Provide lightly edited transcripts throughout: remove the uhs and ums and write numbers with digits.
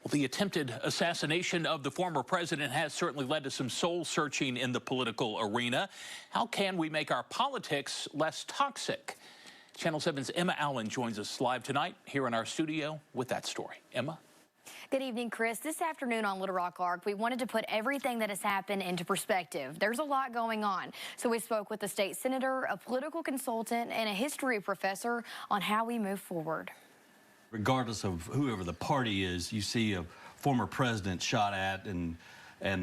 Well, the attempted assassination of the former president has certainly led to some soul searching in the political arena. How can we make our politics less toxic? Channel 7's Emma Allen joins us live tonight here in our studio with that story. Emma? Good evening, Chris. This afternoon on Little Rock Arc, we wanted to put everything that has happened into perspective. There's a lot going on. So we spoke with a state senator, a political consultant, and a history professor on how we move forward. Regardless of whoever the party is, you see a former president shot at and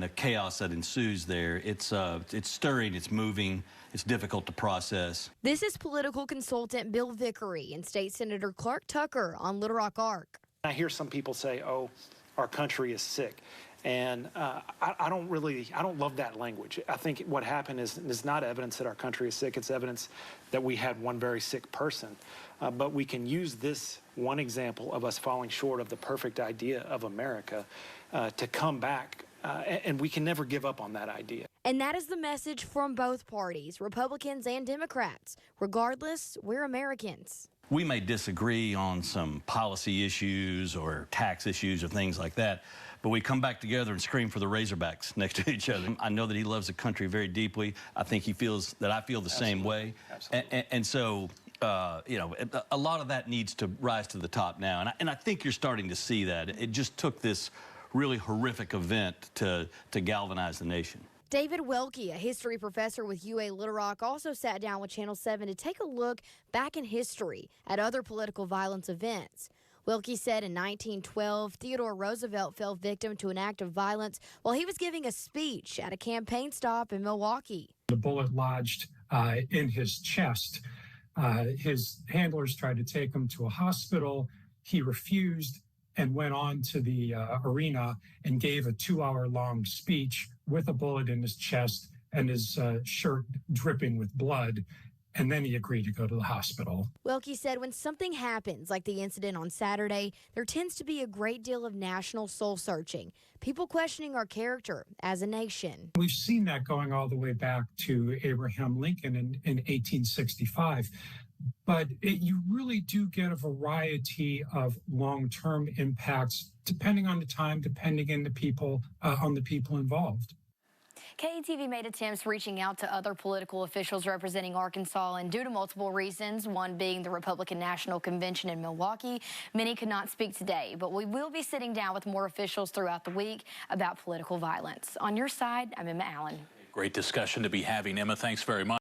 the chaos that ensues there. It's stirring, it's moving, it's difficult to process. This is political consultant Bill Vickery and State Senator Clark Tucker on Little Rock Arc. I hear some people say, oh, our country is sick. And I don't love that language. I think what happened is not evidence that our country is sick. It's evidence that we had one very sick person. But we can use this one example of us falling short of the perfect idea of America to come back. And we can never give up on that idea. And that is the message from both parties, Republicans and Democrats. Regardless, we're Americans. We may disagree on some policy issues or tax issues or things like that, but we come back together and scream for the Razorbacks next to each other. I know that he loves the country very deeply. I think he feels that I feel the same way. Absolutely. And so, you know, a lot of that needs to rise to the top now. And I think you're starting to see that. It just took this really horrific event to galvanize the nation. David Welke, a history professor with UA Little Rock, also sat down with Channel 7 to take a look back in history at other political violence events. Welke said in 1912, Theodore Roosevelt fell victim to an act of violence while he was giving a speech at a campaign stop in Milwaukee. The bullet lodged in his chest. His handlers tried to take him to a hospital. He refused and went on to the arena and gave a 2-hour-long speech with a bullet in his chest and his shirt dripping with blood. And then he agreed to go to the hospital. Welke said when something happens, like the incident on Saturday, there tends to be a great deal of national soul searching, people questioning our character as a nation. We've seen that going all the way back to Abraham Lincoln in 1865. But you really do get a variety of long-term impacts, depending on the time, depending on the people involved. KETV made attempts reaching out to other political officials representing Arkansas, and due to multiple reasons, one being the Republican National Convention in Milwaukee, many could not speak today. But we will be sitting down with more officials throughout the week about political violence. On your side, I'm Emma Allen. Great discussion to be having, Emma. Thanks very much.